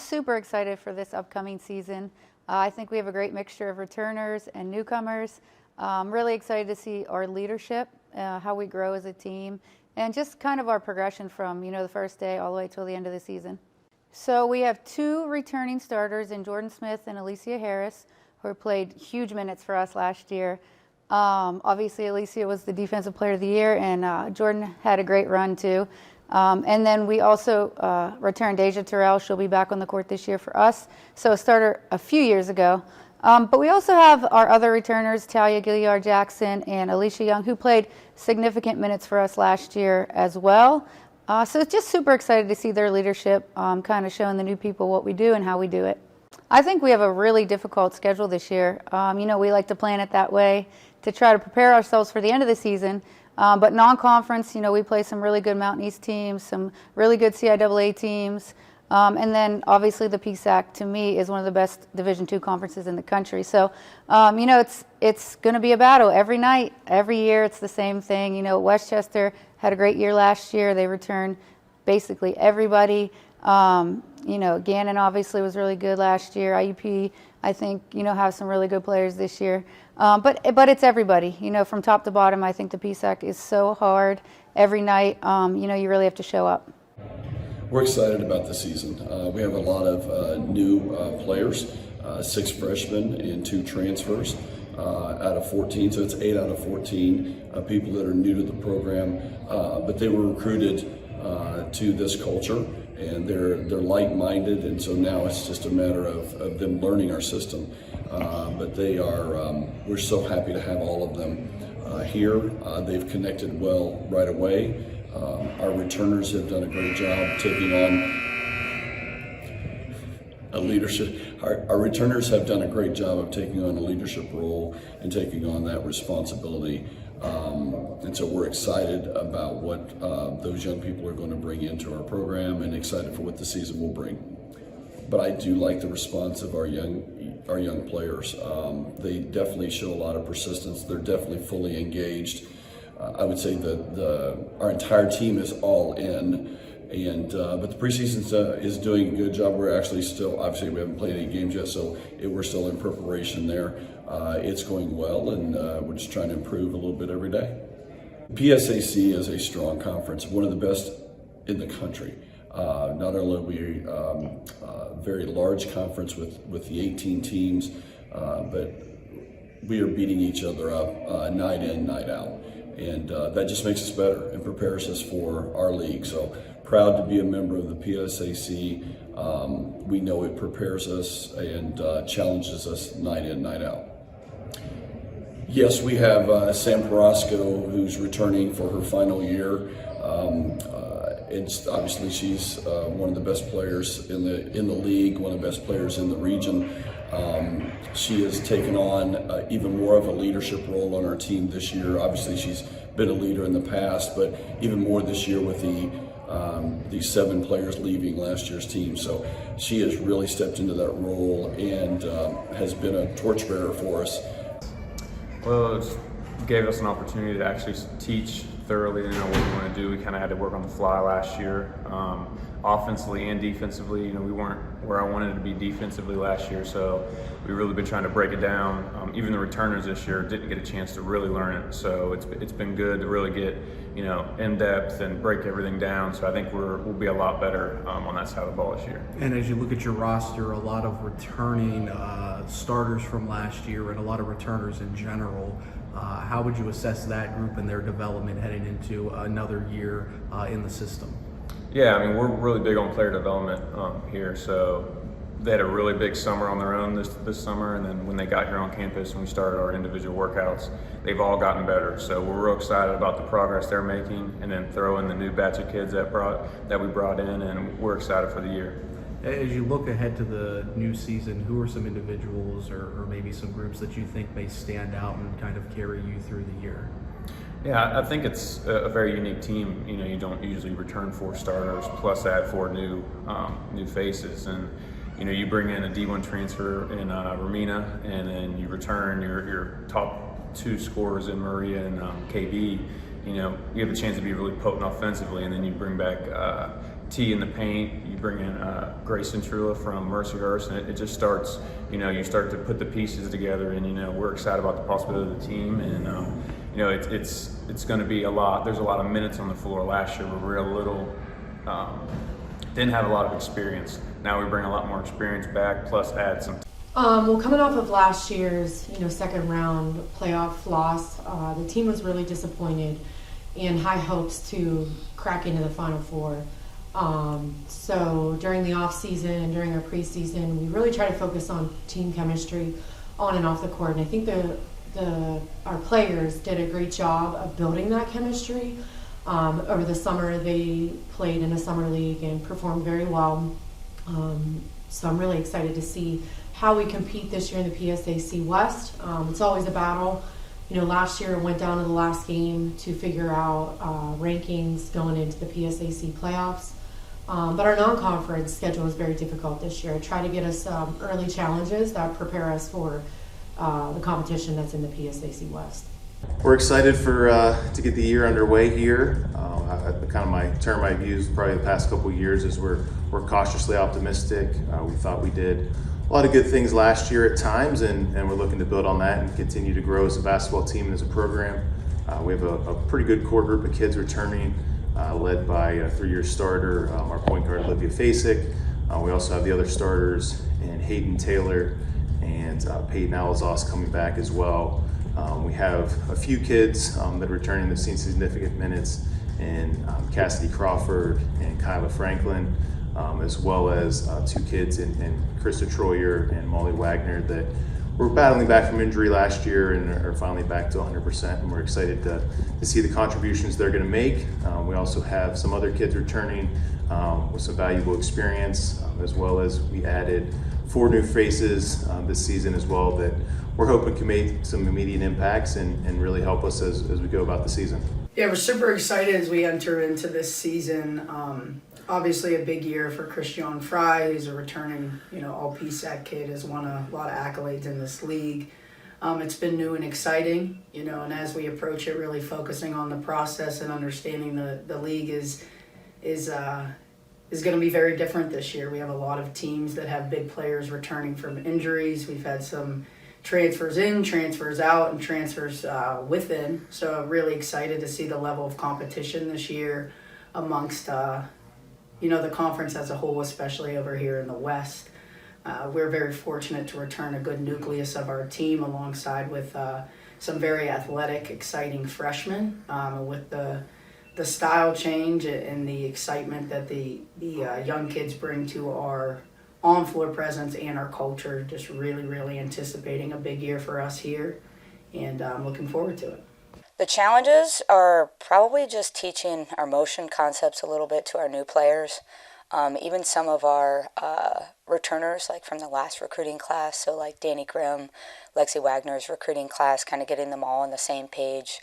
super excited for this upcoming season. I think we have a great mixture of returners and newcomers. I'm really excited to see our leadership, how we grow as a team, and just kind of our progression from, the first day all the way till the end of the season. So we have 2 returning starters in Jordan Smith and Alicia Harris, who played huge minutes for us last year. Obviously, Alicia was the Defensive Player of the Year, and Jordan had a great run too. And then we also returned Deja Terrell. She'll be back on the court this year for us. So a starter a few years ago. But we also have our other returners, Talia Gilliard-Jackson and Alicia Young, who played significant minutes for us last year as well. So it's just super excited to see their leadership, kind of showing the new people what we do and how we do it. I think we have a really difficult schedule this year. We like to plan it that way to try to prepare ourselves for the end of the season. But non-conference, we play some really good Mountain East teams, some really good CIAA teams. And then obviously the PSAC, to me, is one of the best Division II conferences in the country. So, it's going to be a battle every night, every year. It's the same thing. Westchester had a great year last year. They returned basically everybody. Gannon obviously was really good last year. IUP, I think, have some really good players this year. But it's everybody, from top to bottom. I think the PSAC is so hard every night. You really have to show up. We're excited about the season. We have a lot of new players, 6 freshmen and 2 transfers out of 14. So it's 8 out of 14 people that are new to the program, but they were recruited to this culture, and they're like-minded, and so now it's just a matter of them learning our system. But they are, we're so happy to have all of them here. They've connected well right away. Our returners have done a great job taking on a leadership. Our returners have done a great job of taking on a leadership role and taking on that responsibility. And so we're excited about what those young people are going to bring into our program, and excited for what the season will bring. But I do like the response of our young players. They definitely show a lot of persistence. They're definitely fully engaged. I would say that our entire team is all in, but the preseason is doing a good job. We're actually still, obviously we haven't played any games yet, so we're still in preparation there. It's going well, and we're just trying to improve a little bit every day. PSAC is a strong conference, one of the best in the country. Not only are we a very large conference with the 18 teams, but we are beating each other up night in, night out. And that just makes us better and prepares us for our league. So proud to be a member of the PSAC. We know it prepares us and challenges us night in, night out. Yes, we have Sam Carrasco, who's returning for her final year. Obviously she's one of the best players in the league, one of the best players in the region. She has taken on even more of a leadership role on our team this year. Obviously, she's been a leader in the past, but even more this year with these 7 players leaving last year's team. So she has really stepped into that role and has been a torchbearer for us. Well, it gave us an opportunity to actually teach thoroughly what we want to do. We kind of had to work on the fly last year. Offensively and defensively, we weren't where I wanted to be defensively last year, so we've really been trying to break it down. Even the returners this year didn't get a chance to really learn it, so it's been good to really get in depth and break everything down. So I think we'll be a lot better on that side of the ball this year. And as you look at your roster, a lot of returning starters from last year and a lot of returners in general. How would you assess that group and their development heading into another year in the system? Yeah, we're really big on player development here. So they had a really big summer on their own this summer, and then when they got here on campus and we started our individual workouts, they've all gotten better. So we're real excited about the progress they're making, and then throw in the new batch of kids that we brought in, and we're excited for the year. As you look ahead to the new season, who are some individuals or maybe some groups that you think may stand out and kind of carry you through the year? Yeah, I think it's a very unique team. You don't usually return 4 starters plus add 4 new faces, and you bring in a D1 transfer in Ramina, and then you return your top 2 scorers in Maria and KB. You have a chance to be really potent offensively, and then you bring back tee in the paint, you bring in Grayson Trula from Mercyhurst, and it just starts, you start to put the pieces together, and, we're excited about the possibility of the team, and, it's going to be a lot. There's a lot of minutes on the floor. Last year we were a little, didn't have a lot of experience. Now we bring a lot more experience back, plus add some. Well, coming off of last year's, second round playoff loss, the team was really disappointed and high hopes to crack into the Final Four. So during the off season, during our preseason, we really try to focus on team chemistry on and off the court. And I think our players did a great job of building that chemistry. Over the summer, they played in a summer league and performed very well. So I'm really excited to see how we compete this year in the PSAC West. It's always a battle. Last year it went down to the last game to figure out rankings going into the PSAC playoffs. But our non-conference schedule is very difficult this year. I try to get us early challenges that prepare us for the competition that's in the PSAC West. We're excited to get the year underway here. My term I've used probably the past couple of years is we're cautiously optimistic. We thought we did a lot of good things last year at times, and we're looking to build on that and continue to grow as a basketball team and as a program. We have a pretty good core group of kids returning, led by a 3-year starter, our point guard Olivia PSAC. We also have the other starters in Hayden Taylor and Peyton Alazos coming back as well. We have a few kids that are returning that have seen significant minutes in Cassidy Crawford and Kyla Franklin, as well as 2 kids in Krista Troyer and Molly Wagner that were battling back from injury last year and are finally back to 100%, and we're excited to see the contributions they're going to make. We also have some other kids returning with some valuable experience, as well as we added 4 new faces this season as well that we're hoping can make some immediate impacts and really help us as we go about the season. Yeah, we're super excited as we enter into this season. Obviously a big year for Christian Fry, who's a returning, all PSAC kid, has won a lot of accolades in this league. It's been new and exciting, and as we approach it, really focusing on the process and understanding the league is going to be very different this year. We have a lot of teams that have big players returning from injuries. We've had some transfers in, transfers out, and transfers within. So really excited to see the level of competition this year amongst the conference as a whole, especially over here in the West. We're very fortunate to return a good nucleus of our team alongside with some very athletic, exciting freshmen. With the style change and the excitement that the young kids bring to our on-floor presence and our culture, just really, really anticipating a big year for us here, and I'm looking forward to it. The challenges are probably just teaching our motion concepts a little bit to our new players. Even some of our returners, like from the last recruiting class, so like Danny Grimm, Lexi Wagner's recruiting class, kind of getting them all on the same page.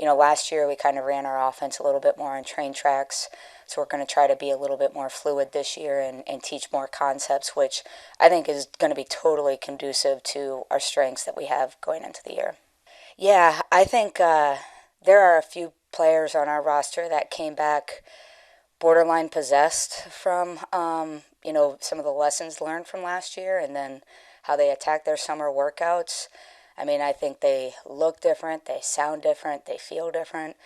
Last year we kind of ran our offense a little bit more on train tracks, so we're going to try to be a little bit more fluid this year and teach more concepts, which I think is going to be totally conducive to our strengths that we have going into the year. Yeah, I think there are a few players on our roster that came back borderline possessed from, some of the lessons learned from last year and then how they attacked their summer workouts. I mean, I think they look different, they sound different, they feel different.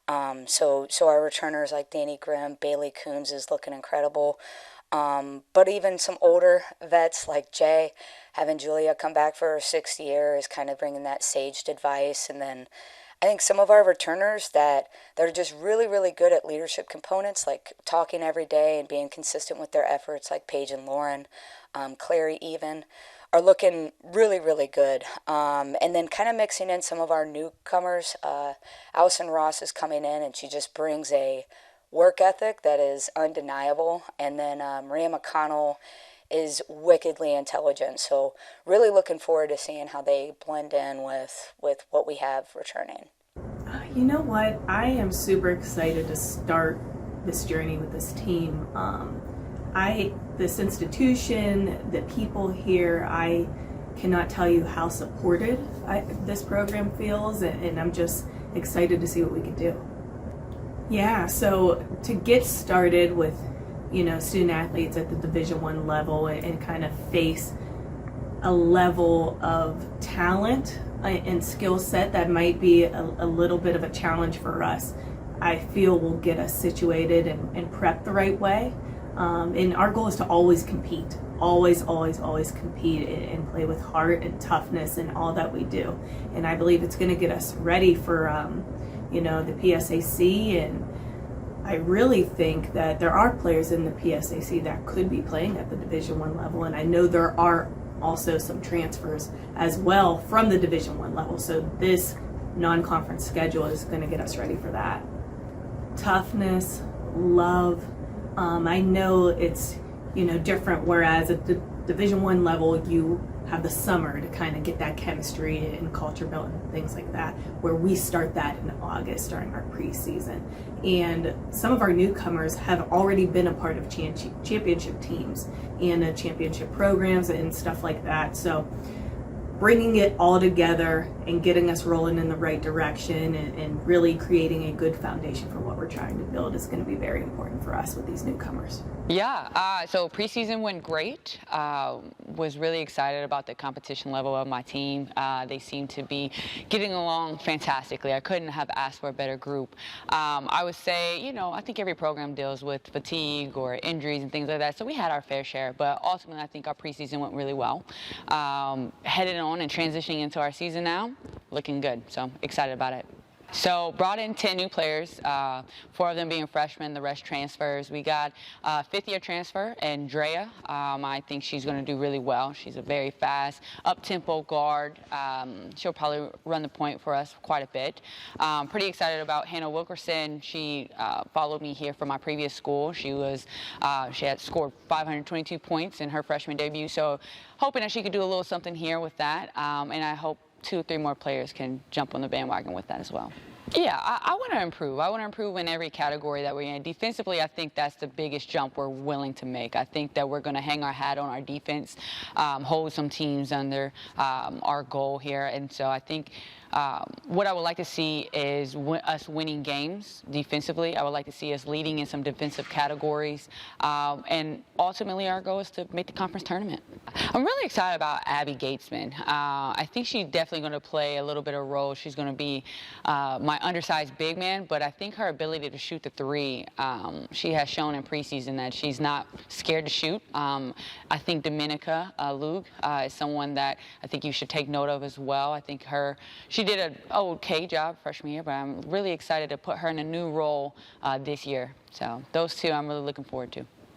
So our returners like Danny Grimm, Bailey Coons is looking incredible. But even some older vets like Jay, having Julia come back for her 6th year is kind of bringing that saged advice. And then I think some of our returners that are just really, really good at leadership components, like talking every day and being consistent with their efforts, like Paige and Lauren, Clary even, are looking really, really good. And then kind of mixing in some of our newcomers. Allison Ross is coming in, and she just brings a work ethic that is undeniable. And then Maria McConnell is wickedly intelligent. So really looking forward to seeing how they blend in with what we have returning. You know what? I am super excited to start this journey with this team. This institution, the people here, I cannot tell you how supported this program feels, and I'm just excited to see what we can do. Yeah, so to get started with student athletes at the Division I level and kind of face a level of talent and skill set that might be a little bit of a challenge for us. I feel will get us situated and prepped the right way. And our goal is to always compete, always compete and play with heart and toughness in all that we do. And I believe it's going to get us ready for, the PSAC. And I really think that there are players in the PSAC that could be playing at the Division I level. And I know there are also some transfers as well from the Division I level. So this non-conference schedule is going to get us ready for that. Toughness, love. I know it's different, whereas at the Division I level you have the summer to kind of get that chemistry and culture built and things like that, where we start that in August during our preseason. And some of our newcomers have already been a part of championship teams and championship programs and stuff like that. So bringing it all together and getting us rolling in the right direction and really creating a good foundation for what we're trying to build is going to be very important for us with these newcomers. Yeah, so preseason went great. Was really excited about the competition level of my team. They seem to be getting along fantastically. I couldn't have asked for a better group. I would say, I think every program deals with fatigue or injuries and things like that, so we had our fair share, but ultimately I think our preseason went really well. Headed on and transitioning into our season now, looking good, so excited about it. So brought in 10 new players, 4 of them being freshmen, the rest transfers. We got a 5th-year transfer, Andrea. I think she's going to do really well. She's a very fast, up-tempo guard. She'll probably run the point for us quite a bit. Pretty excited about Hannah Wilkerson. She followed me here from my previous school. She had scored 522 points in her freshman debut, so hoping that she could do a little something here with that, and I hope 2 or 3 more players can jump on the bandwagon with that as well. Yeah, I want to improve. I want to improve in every category that we're in. Defensively, I think that's the biggest jump we're willing to make. I think that we're going to hang our hat on our defense, hold some teams under our goal here. And so I think what I would like to see is us winning games defensively. I would like to see us leading in some defensive categories. And ultimately, our goal is to make the conference tournament. I'm really excited about Abby Gatesman. I think she's definitely going to play a little bit of a role. She's going to be my undersized big man, but I think her ability to shoot the 3, she has shown in preseason that she's not scared to shoot. I think Dominica Lug is someone that I think you should take note of as well. I think she did an okay job freshman year, but I'm really excited to put her in a new role this year. So those 2 I'm really looking forward to.